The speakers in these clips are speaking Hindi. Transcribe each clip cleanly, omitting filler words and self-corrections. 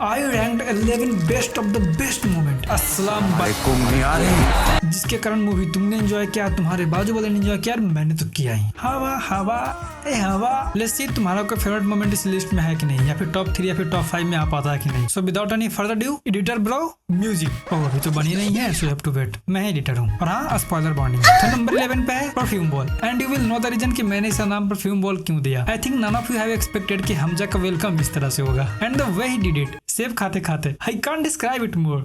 I ranked 11 best of the best moment अस्सलाम वालेकुम जिसके कारण मूवी तुमने एंजॉय किया, तुम्हारे बाजू वाले ने एंजॉय किया, मैंने तो किया ही। हवा हवा ए हवा। लेट्स सी तुम्हारा कोई फेवरेट मोमेंट इस लिस्ट में है कि नहीं, या फिर टॉप 3 या फिर टॉप 5 में आ पाता है कि नहीं। So without any further due, editor bro music. Oh अभी तो बनी नहीं है, सो हैव टू वेट। मैं एडिटर हूँ और हाँ स्पॉइलर वार्निंग। तो नंबर 11 पे है perfume ball and you will know the reason कि मैंने इसका नाम परफ्यूम बॉल क्यों दिया। I think none of you have expected कि हमजा का वेलकम इस तरह से होगा and the way he did it. सेब खाते खाते I can't describe it more.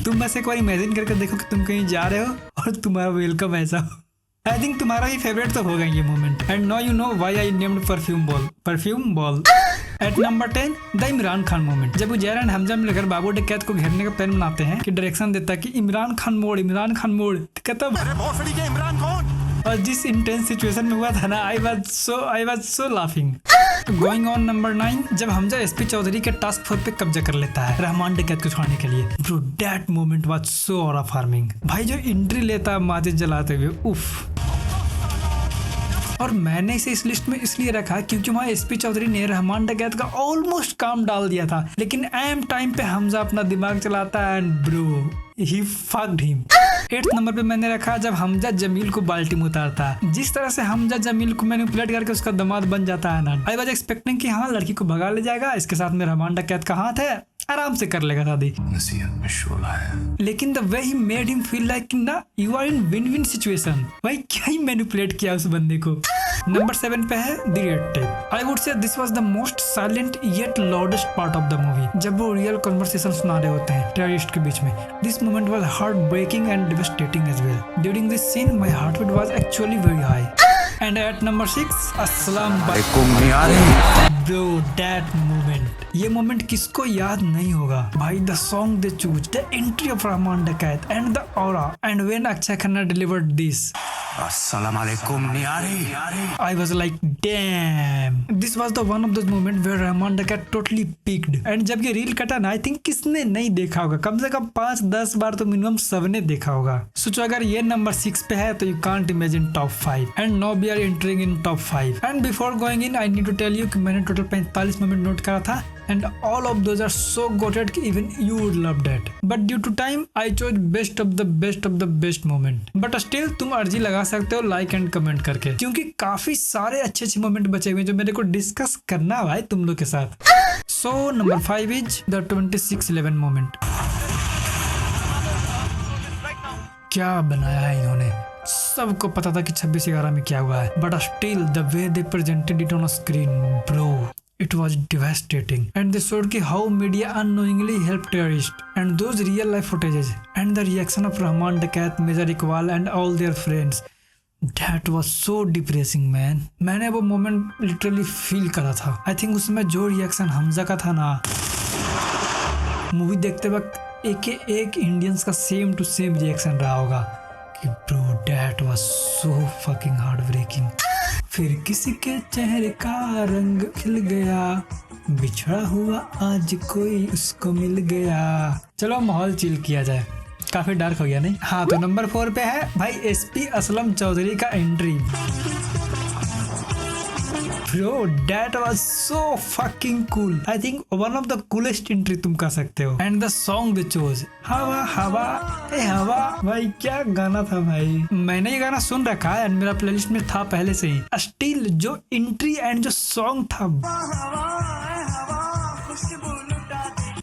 तुम बस एक बार इमेजिन करके देखो कि तुम कहीं जा रहे हो और तुम्हारा वेलकम ऐसा हो। आई थिंक तुम्हारा ही फेवरेट तो होगा ये moment. And now you know why I named perfume ball perfume ball. At number 10 the Imran Khan moment. जब उजैर एंड हमजा मिलकर बाबू डकैत को घेरने का प्लान बनाते हैं कि डायरेक्शन देता है कि इमरान खान मोड़ कहता इमरान खान। और जिस इंटेंस सिचुएशन में हुआ था ना, I was so laughing. Going on number 9 जब हमजा एसपी चौधरी के टास्क फोर्स पे कब्जा कर लेता है रहमान डकैत को छुड़ाने के लिए। Bro that moment was so aura farming. भाई जो एंट्री लेता है माचिस जलाते हुए, उफ। और मैंने इसे इस लिस्ट में इसलिए रखा क्योंकि वहाँ एसपी चौधरी ने रहमान डकैत का ऑलमोस्ट काम डाल दिया था, लेकिन एम टाइम पे हमजा अपना दिमाग चलाता है and bro he fucked him. 8th number पे मैंने रखा जब हमजा जमील को बाल्टी में उतारता। जिस तरह से हमजा जमील को मैनिपुलेट करके उसका दामाद बन जाता है ना, आई वाज एक्सपेक्टिंग कि हाँ लड़की को भगा ले जाएगा, इसके साथ में रहमान डकैत का हाथ है, आराम से कर लेगा शादी। नसीहत में शोला है। लेकिन the way he made him feel like ना you are in win win situation. भाई क्या ही मैनिपुलेट किया उस बंदे को। नंबर 7 पे है the red tape. I would say this was the most silent yet loudest part of the movie. जब वो रियल कन्वर्सेशन सुना रहे होते हैं टेररिस्ट के बीच में, this moment was heart breaking and devastating as well. During this scene my heart beat was actually very high. And at number 6 अस्सलाम वालेकुम ब्रो दैट मोमेंट। ये मोमेंट किसको याद नहीं होगा भाई। The song they choose, the entry of Rehman Dakait and the aura and when Akshay Khanna delivered this Assalamu alaikum Niyari. I was like damn. This was the one of those moments where Rahman Dakar totally peaked. And जब ये रील कटा ना, I think किसने नहीं देखा होगा, कम से कम 5-10 बार तो मिनिमम सबने देखा होगा। सोचो अगर ये नंबर 6 पे है तो you can't imagine top 5 and now we are entering in top 5. And before going in I need to tell you कि मैंने टोटल 45 मोमेंट नोट करा था and all of those are so goated कि even you would love that. But due to time I chose best of the best moment. But still तुम अर्जी लगा सकते हो लाइक एंड कमेंट करके, क्योंकि काफी सारे अच्छे अच्छे मोमेंट बचे हुए जो मेरे को डिस्कस करना है भाई तुम लोग के साथ। So number 5 is the 26/11 moment. क्या बनाया है इन्होंने, सबको पता था कि 26/11 में क्या हुआ है, but still the way they presented it on screen bro, it was devastating. And they showed ki how media unknowingly helped terrorists and those real life footages and the reaction of Rahman Dakayat, Mirza Iqbal and all their friends. That was so depressing man. मैंने वो moment literally feel करा था। I think उसमें जो रिएक्शन हमजा का था ना, मूवी देखते वक्त एक इंडियंस का सेम टू सेम रिएक्शन रहा होगा कि bro that was so fucking heartbreaking. फिर किसी के चेहरे का रंग खिल गया, बिछड़ा हुआ आज कोई उसको मिल गया। चलो माहौल चिल किया जाए, काफी डार्क हो गया नहीं। हाँ तो नंबर 4 पे है भाई एसपी असलम चौधरी का entry. Bro, that was so fucking cool. I think one of the coolest entry तुम कर सकते हो। And the song they chose, हवा हवा ए हवा, भाई क्या गाना था भाई। मैंने ये गाना सुन रखा है एंड मेरा प्लेलिस्ट में था पहले से ही। स्टिल जो एंट्री एंड जो सॉन्ग था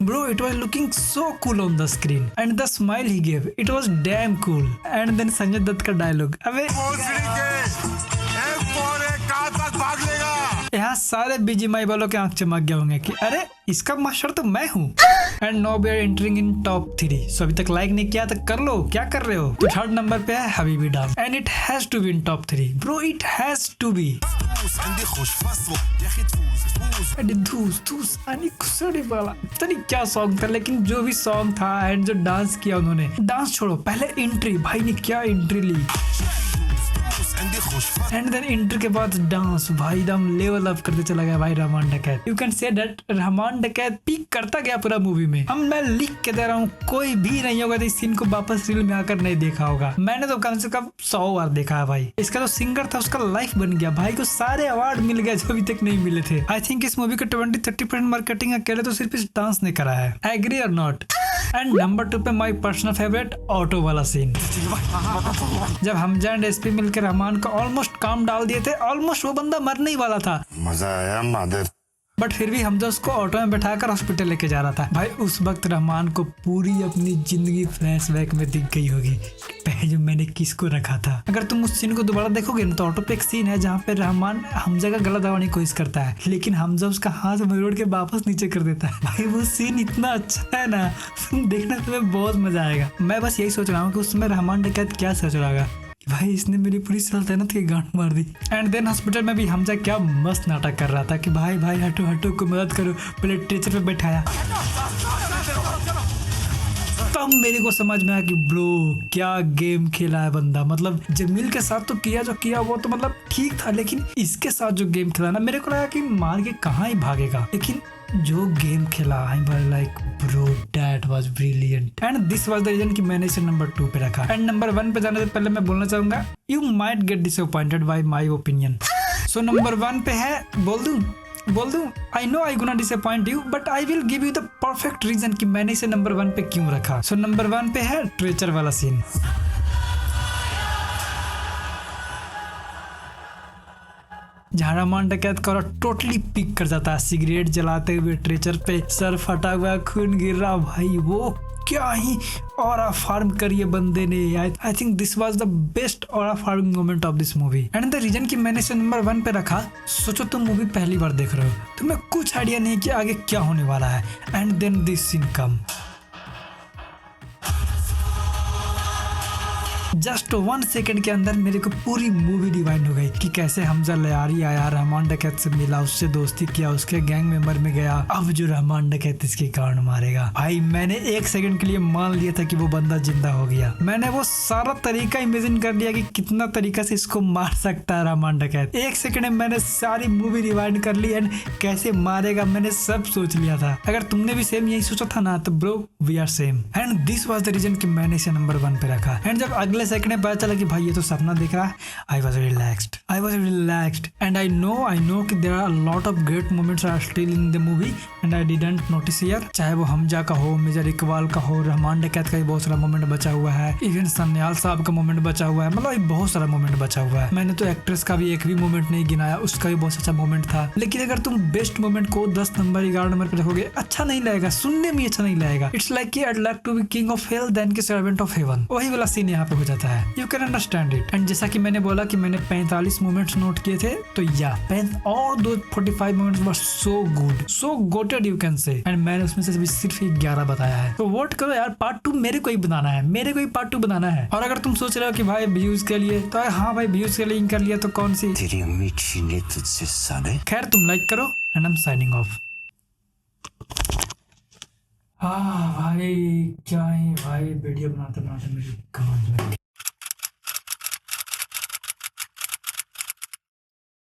Bro, it was looking so cool on the screen and the smile he gave, it was damn cool. And then Sanjay Dutt का डायलॉग, अबे यहाँ सारे बीजीएमआई वालों के आंख चमक गए होंगे कि अरे इसका मास्टर तो मैं हूँ। And now we are entering in top 3। So अभी तक लाइक नहीं किया तो कर लो, क्या कर रहे हो। तो 3rd नंबर पे है हबीबी dance and it has to be in top 3 bro, it has to be. पता नहीं क्या सॉन्ग था, लेकिन जो भी सॉन्ग था एंड जो डांस किया उन्होंने, डांस छोड़ो पहले एंट्री, भाई ने क्या एंट्री ली। एंड देन इंटर के बाद डांस भाई दम लेवल अप करते चला गया भाई रहमान डकैत। You can say that Rahman डकैत पीक करता गया पूरा मूवी में। हम मैं लिख के दे रहा हूँ, कोई भी नहीं होगा तो इस सीन को वापस रील में आकर नहीं देखा होगा। मैंने तो कम से कम 100 बार देखा है भाई। इसका जो सिंगर था उसका लाइफ बन गया भाई को, सारे अवार्ड मिल गए जो अभी तक नहीं मिले थे। आई थिंक इस मूवी का 20-30% मार्केटिंग अकेले तो सिर्फ इस डांस ने करा है। एग्री और नॉट। एंड नंबर 2 पे माई पर्सनल फेवरेट ऑटो वाला सीन। जब हमजा एंड एसपी मिलकर रहमान को ऑलमोस्ट काम डाल दिए थे, ऑलमोस्ट वो बंदा मरने ही वाला था। मजा आया मादर। बट फिर भी हमजा उसको ऑटो में बैठाकर हॉस्पिटल लेके जा रहा था। भाई उस वक्त रहमान को पूरी अपनी जिंदगी फ्लैशबैक में दिख गई होगी, जो मैंने किसको रखा था। अगर तुम उस सीन को दोबारा देखोगे ना तो ऑटो पे एक सीन है जहाँ पे रहमान हमजा का गला दबाने की कोशिश करता है, लेकिन हमजा उसका हाथ मरोड़ के वापस नीचे कर देता है। भाई वो सीन इतना अच्छा है ना, देखना तुम्हें बहुत मजा आएगा। मैं बस यही सोच रहा हूँ कि उसमें रहमान डकैत क्या सोच रहा होगा, भाई इसने मेरी पूरी सल्तनत की गांठ मार दी। एंड देन हॉस्पिटल में भी हमजा क्या मस्त नाटक कर रहा था कि भाई भाई हटो हटो को मदद करो, पहले स्ट्रेचर पे बैठाया। तब मेरे को समझ में आया कि ब्रो क्या गेम खेला है बंदा। मतलब जमील के साथ तो किया जो किया वो तो मतलब ठीक था, लेकिन इसके साथ जो गेम खेला ना, मेरे को लगा कि मार के कहाँ ही भागेगा, लेकिन जो गेम खेला I was like bro that was brilliant. And this was the reason कि मैंने इसे नंबर 2 पे रखा। एंड नंबर 1 पे जाने से पहले मैं बोलना चाहूंगा, you might get disappointed by my opinion. So number 1 पे है, बोल दूं I know I gonna disappoint you, but I will give you the perfect reason कि मैंने इसे नंबर 1 पे क्यों रखा। सो नंबर 1 पे है ट्रेचर वाला सीन। जहाँ रहमान डकैत का टोटली पिक कर जाता है, सिगरेट जलाते हुए ट्रेचर पे, सर फटा हुआ, खून गिर रहा, भाई वो क्या ही ऑरा फार्म करिए बंदे ने। I think this was the best aura farming moment of this movie. And the reason कि मैंने इसे नंबर 1 पे रखा, सोचो तुम मूवी पहली बार देख रहे हो, तुम्हें कुछ आइडिया नहीं कि आगे क्या होने वाला है। And then this scene come, just 1 second के अंदर मेरे को पूरी मूवी डिवाइंड हो गई कि कैसे हमजा लयारी आया, रहमान डकैत से मिला, उससे दोस्ती किया, उसके गैंग मेंबर में गया, अब जो रहमान डकैत इसके कारण मारेगा। भाई मैंने 1 सेकंड के लिए मान लिया था कि वो बंदा जिंदा हो गया। मैंने वो सारा तरीका इमेजिन कर लिया कि कितना तरीका से इसको मार सकता है रहमान डकैत। 1 सेकंड में मैंने सारी मूवी रिवाइंड कर ली एंड कैसे मारेगा मैंने सब सोच लिया था। अगर तुमने भी सेम यही सोचा था ना तो bro we are same. And this was the reason कि मैंने इसे नंबर 1 पे रखा। एंड जब अगले सेकंड में पता चला कि भाई ये तो सपना देख रहा है, I was relaxed and I know कि there are a lot of great moments are still in the movie and I didn't notice here। चाहे वो हमजा का हो, मेजर इकबाल का हो, रहमान डकैत का भी बहुत सारा मोमेंट बचा हुआ है, इवन सन्याल साहब का मोमेंट बचा हुआ है, मतलब बहुत सारा मोमेंट बचा हुआ है। मैंने तो एक्ट्रेस का भी एक भी मोमेंट नहीं गिनाया, उसका भी बहुत अच्छा मोमेंट था। लेकिन अगर तुम बेस्ट मोमेंट को 10 नंबर 11 नंबर पे रखोगे, अच्छा नहीं लगेगा, सुनने में अच्छा नहीं लगेगा। इट्स लाइक कि I'd like to be king of hell than कि servant of heaven। वही वाला सीन यहाँ पे हो जाता है। You can understand it। And जैसा कि मैंने बोला कि मैंने 45 मोमेंट्स नोट किए थे, तो या और दो 45 moments were so good, so GOATed you can say. And मैंने उसमें से सिर्फ 11 बताया है। तो वोट करो यार, पार्ट 2 मेरे को ही बनाना है, पार्ट 2 बनाना है। और अगर तुम सोच रहे हो कि भाई व्यूज के लिए, तो हाँ भाई व्यूज के लिए कर लिया तो कौन सी तेरी अम्मी छीने तुझसे साले। खैर तुम लाइक करो and I am signing off. हाँ भाई क्या है भाई, वीडियो बनाते बनाते मेरी गांड लग गई।